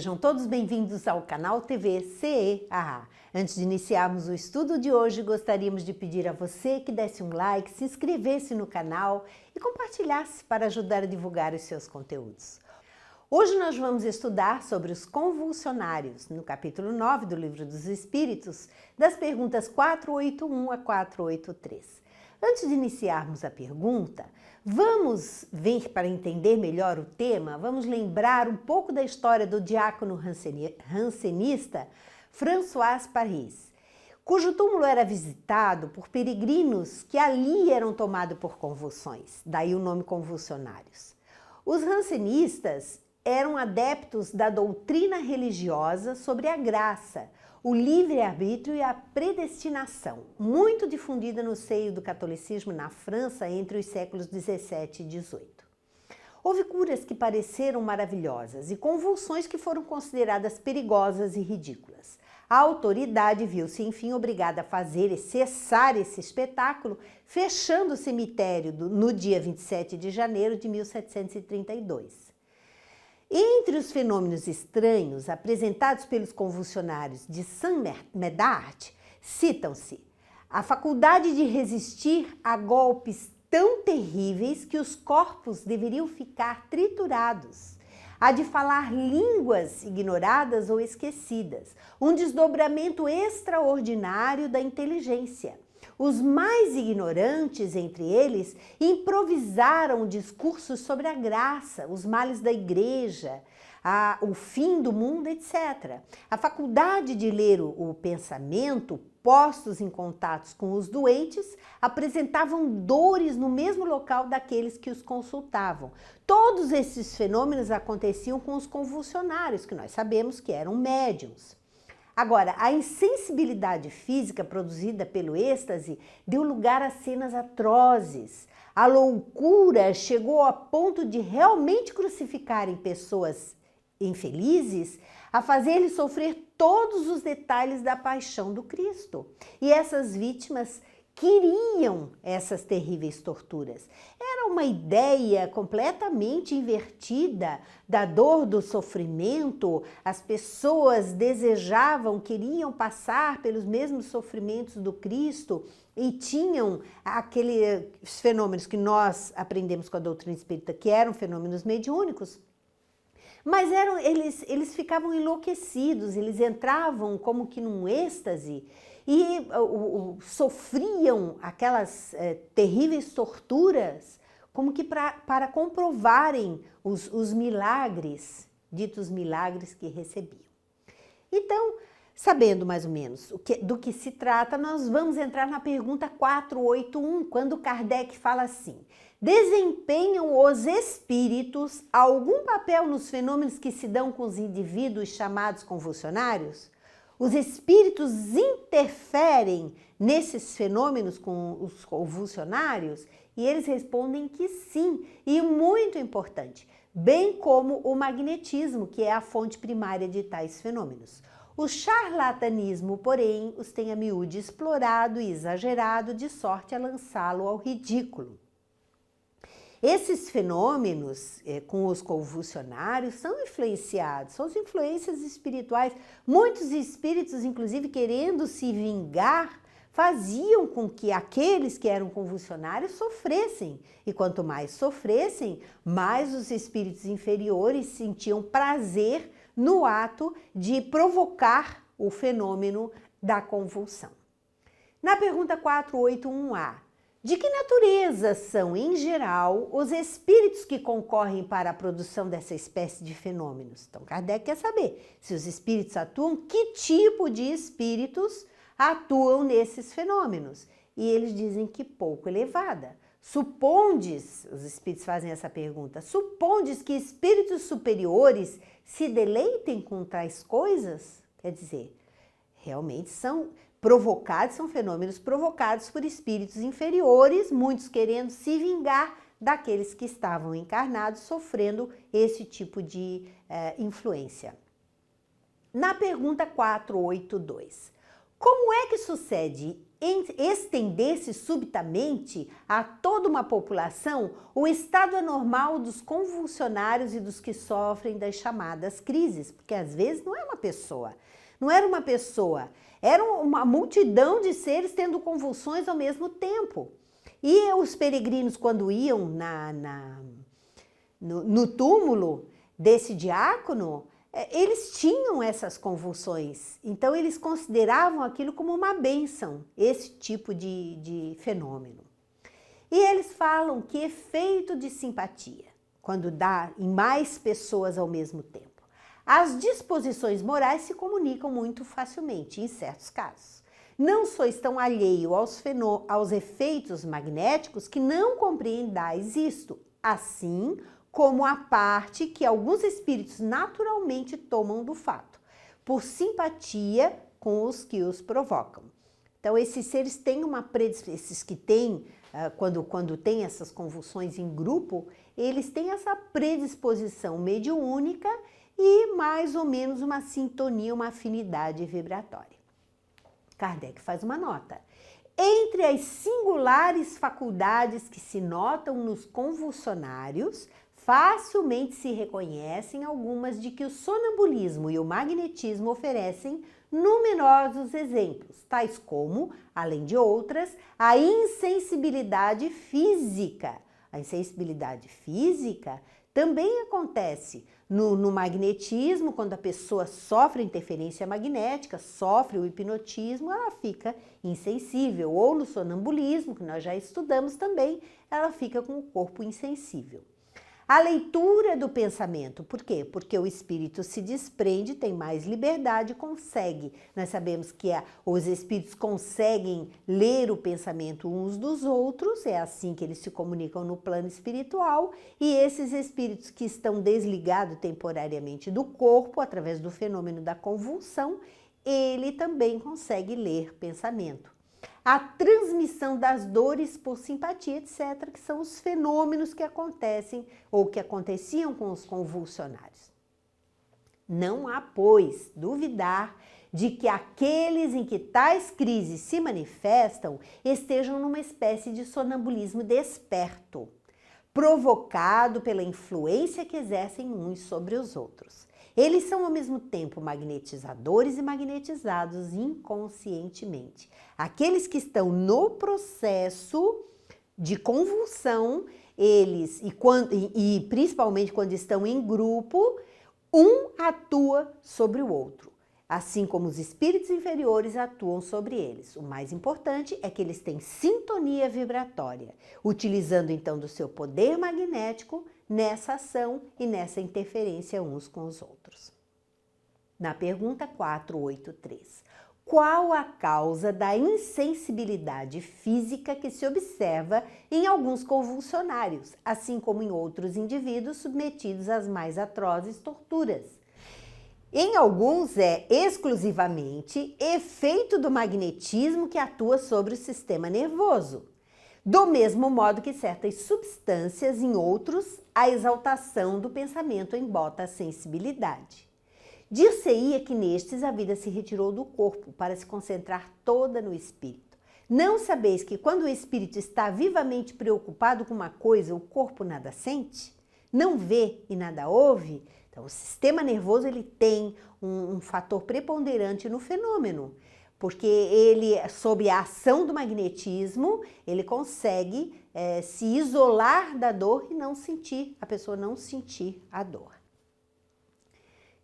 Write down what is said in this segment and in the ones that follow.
Sejam todos bem-vindos ao canal TV CEAA. Antes de iniciarmos o estudo de hoje, gostaríamos de pedir a você que desse um like, se inscrevesse no canal e compartilhasse para ajudar a divulgar os seus conteúdos. Hoje nós vamos estudar sobre os convulsionários, no capítulo 9 do Livro dos Espíritos, das perguntas 481 a 483. Antes de iniciarmos a pergunta, vamos ver, para entender melhor o tema, vamos lembrar um pouco da história do diácono jansenista François Paris, cujo túmulo era visitado por peregrinos que ali eram tomados por convulsões, daí o nome convulsionários. Os jansenistas eram adeptos da doutrina religiosa sobre a graça, o livre-arbítrio e a predestinação, muito difundida no seio do catolicismo na França entre os séculos 17 e 18. Houve curas que pareceram maravilhosas e convulsões que foram consideradas perigosas e ridículas. A autoridade viu-se, enfim, obrigada a fazer e cessar esse espetáculo, fechando o cemitério no dia 27 de janeiro de 1732. Entre os fenômenos estranhos apresentados pelos convulsionários de Saint-Médard, citam-se a faculdade de resistir a golpes tão terríveis que os corpos deveriam ficar triturados, a de falar línguas ignoradas ou esquecidas, um desdobramento extraordinário da inteligência. Os mais ignorantes entre eles improvisaram discursos sobre a graça, os males da igreja, o fim do mundo, etc. A faculdade de ler o pensamento, postos em contatos com os doentes, apresentavam dores no mesmo local daqueles que os consultavam. Todos esses fenômenos aconteciam com os convulsionários, que nós sabemos que eram médiuns. Agora, a insensibilidade física produzida pelo êxtase deu lugar a cenas atrozes. A loucura chegou a ponto de realmente crucificarem pessoas infelizes, a fazer-lhes sofrer todos os detalhes da paixão do Cristo. E essas vítimas queriam essas terríveis torturas. Era uma ideia completamente invertida da dor, do sofrimento. As pessoas desejavam, queriam passar pelos mesmos sofrimentos do Cristo e tinham aqueles fenômenos que nós aprendemos com a doutrina espírita, que eram fenômenos mediúnicos. Mas eles ficavam enlouquecidos, eles entravam como que num êxtase e sofriam aquelas terríveis torturas como que para comprovarem os milagres, ditos milagres que recebiam. Então, sabendo mais ou menos do que se trata, nós vamos entrar na pergunta 481, quando Kardec fala assim: desempenham os espíritos algum papel nos fenômenos que se dão com os indivíduos chamados convulsionários? Os espíritos interferem nesses fenômenos com os convulsionários? E eles respondem que sim, e muito importante, bem como o magnetismo, que é a fonte primária de tais fenômenos. O charlatanismo, porém, os tem a miúde explorado e exagerado, de sorte a lançá-lo ao ridículo. Esses fenômenos com os convulsionários são influenciados, são as influências espirituais. Muitos espíritos, inclusive, querendo se vingar, faziam com que aqueles que eram convulsionários sofressem. E quanto mais sofressem, mais os espíritos inferiores sentiam prazer no ato de provocar o fenômeno da convulsão. Na pergunta 481A, de que natureza são, em geral, os espíritos que concorrem para a produção dessa espécie de fenômenos? Então, Kardec quer saber se os espíritos atuam, que tipo de espíritos atuam nesses fenômenos. E eles dizem que pouco elevada. Supondes, os espíritos fazem essa pergunta, supondes que espíritos superiores se deleitem com tais coisas? Quer dizer, realmente são fenômenos provocados por espíritos inferiores, muitos querendo se vingar daqueles que estavam encarnados, sofrendo esse tipo de influência. Na pergunta 482, como é que sucede estender-se subitamente a toda uma população, o estado anormal dos convulsionários e dos que sofrem das chamadas crises, porque às vezes não é uma pessoa, não era uma pessoa, era uma multidão de seres tendo convulsões ao mesmo tempo. E os peregrinos, quando iam no túmulo desse diácono, eles tinham essas convulsões, então eles consideravam aquilo como uma bênção, esse tipo de fenômeno. E eles falam que efeito de simpatia, quando dá em mais pessoas ao mesmo tempo. As disposições morais se comunicam muito facilmente, em certos casos. Não sois tão alheio aos efeitos magnéticos que não compreendais isto, assim como a parte que alguns espíritos naturalmente tomam do fato, por simpatia com os que os provocam. Então, esses seres têm uma predisposição, esses que têm, quando tem essas convulsões em grupo, eles têm essa predisposição mediúnica e mais ou menos uma sintonia, uma afinidade vibratória. Kardec faz uma nota. Entre as singulares faculdades que se notam nos convulsionários, facilmente se reconhecem algumas de que o sonambulismo e o magnetismo oferecem numerosos exemplos, tais como, além de outras, a insensibilidade física. A insensibilidade física também acontece no magnetismo, quando a pessoa sofre interferência magnética, sofre o hipnotismo, ela fica insensível. Ou no sonambulismo, que nós já estudamos também, ela fica com o corpo insensível. A leitura do pensamento, por quê? Porque o espírito se desprende, tem mais liberdade, consegue. Nós sabemos que os espíritos conseguem ler o pensamento uns dos outros, é assim que eles se comunicam no plano espiritual, e esses espíritos que estão desligados temporariamente do corpo, através do fenômeno da convulsão, ele também consegue ler pensamento. A transmissão das dores por simpatia, etc., que são os fenômenos que acontecem ou que aconteciam com os convulsionários. Não há, pois, duvidar de que aqueles em que tais crises se manifestam estejam numa espécie de sonambulismo desperto, provocado pela influência que exercem uns sobre os outros. Eles são ao mesmo tempo magnetizadores e magnetizados inconscientemente. Aqueles que estão no processo de convulsão, eles, e principalmente quando estão em grupo, um atua sobre o outro, assim como os espíritos inferiores atuam sobre eles. O mais importante é que eles têm sintonia vibratória, utilizando então do seu poder magnético nessa ação e nessa interferência uns com os outros. Na pergunta 483, qual a causa da insensibilidade física que se observa em alguns convulsionários, assim como em outros indivíduos submetidos às mais atrozes torturas? Em alguns é exclusivamente efeito do magnetismo que atua sobre o sistema nervoso. Do mesmo modo que certas substâncias, em outros, a exaltação do pensamento embota a sensibilidade. Dir-se-ia que nestes a vida se retirou do corpo para se concentrar toda no espírito. Não sabeis que quando o espírito está vivamente preocupado com uma coisa, o corpo nada sente? Não vê e nada ouve? Então, o sistema nervoso ele tem um fator preponderante no fenômeno, porque ele, sob a ação do magnetismo, ele consegue se isolar da dor e não sentir, a pessoa não sentir a dor.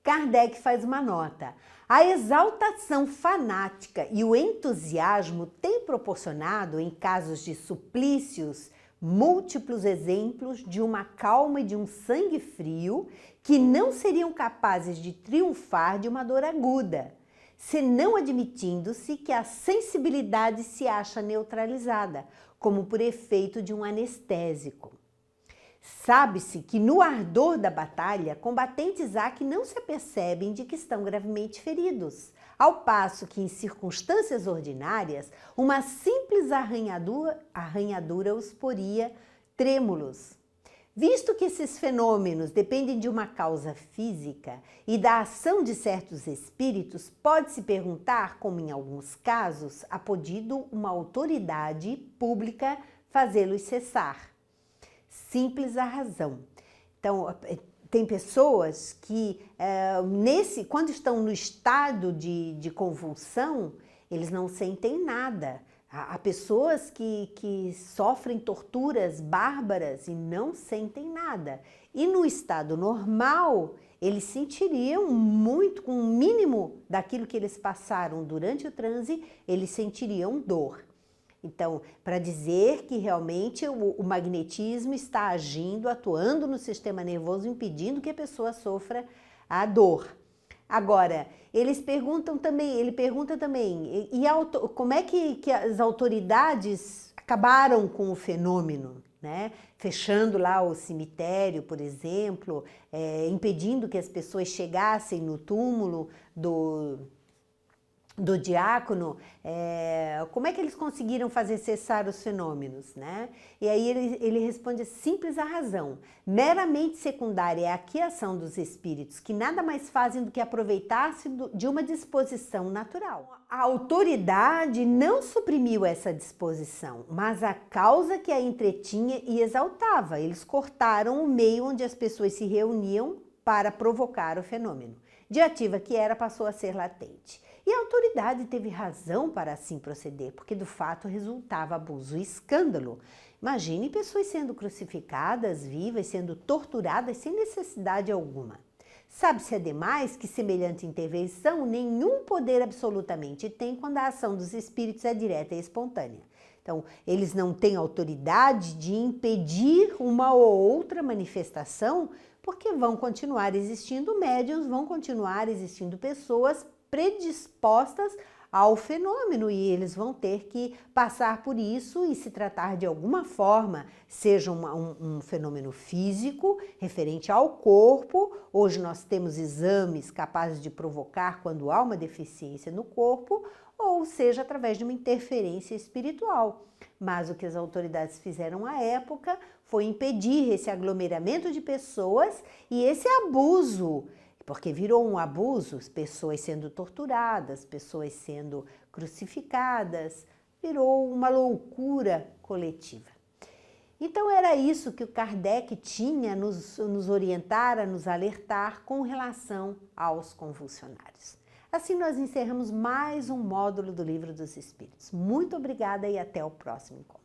Kardec faz uma nota. A exaltação fanática e o entusiasmo têm proporcionado, em casos de suplícios, múltiplos exemplos de uma calma e de um sangue frio que não seriam capazes de triunfar de uma dor aguda, senão admitindo-se que a sensibilidade se acha neutralizada, como por efeito de um anestésico. Sabe-se que no ardor da batalha, combatentes há que não se apercebem de que estão gravemente feridos, ao passo que em circunstâncias ordinárias, uma simples arranhadura os poria trêmulos. Visto que esses fenômenos dependem de uma causa física e da ação de certos espíritos, pode-se perguntar como, em alguns casos, há podido uma autoridade pública fazê-los cessar. Simples a razão. Então, tem pessoas que, quando estão no estado de convulsão, eles não sentem nada. Há pessoas que sofrem torturas bárbaras e não sentem nada. E no estado normal, eles sentiriam muito, com o mínimo daquilo que eles passaram durante o transe, eles sentiriam dor. Então, para dizer que realmente o magnetismo está agindo, atuando no sistema nervoso, impedindo que a pessoa sofra a dor. Agora, ele pergunta também, como é que as autoridades acabaram com o fenômeno, né? Fechando lá o cemitério, por exemplo, impedindo que as pessoas chegassem no túmulo do diácono, como é que eles conseguiram fazer cessar os fenômenos, né? E aí ele responde: simples a razão, meramente secundária é a aquiação dos espíritos, que nada mais fazem do que aproveitar-se de uma disposição natural. A autoridade não suprimiu essa disposição, mas a causa que a entretinha e exaltava. Eles cortaram o meio onde as pessoas se reuniam para provocar o fenômeno. De ativa que era, passou a ser latente. E a autoridade teve razão para assim proceder, porque do fato resultava abuso e escândalo. Imagine pessoas sendo crucificadas, vivas, sendo torturadas sem necessidade alguma. Sabe-se ademais que semelhante intervenção nenhum poder absolutamente tem quando a ação dos espíritos é direta e espontânea. Então, eles não têm autoridade de impedir uma ou outra manifestação, porque vão continuar existindo médiuns, vão continuar existindo pessoas predispostas ao fenômeno e eles vão ter que passar por isso e se tratar de alguma forma, seja um fenômeno físico referente ao corpo. Hoje nós temos exames capazes de provocar quando há uma deficiência no corpo, ou seja através de uma interferência espiritual. Mas o que as autoridades fizeram à época foi impedir esse aglomeramento de pessoas e esse abuso, porque virou um abuso, pessoas sendo torturadas, pessoas sendo crucificadas, virou uma loucura coletiva. Então era isso que o Kardec tinha a nos orientar, a nos alertar com relação aos convulsionários. Assim nós encerramos mais um módulo do Livro dos Espíritos. Muito obrigada e até o próximo encontro.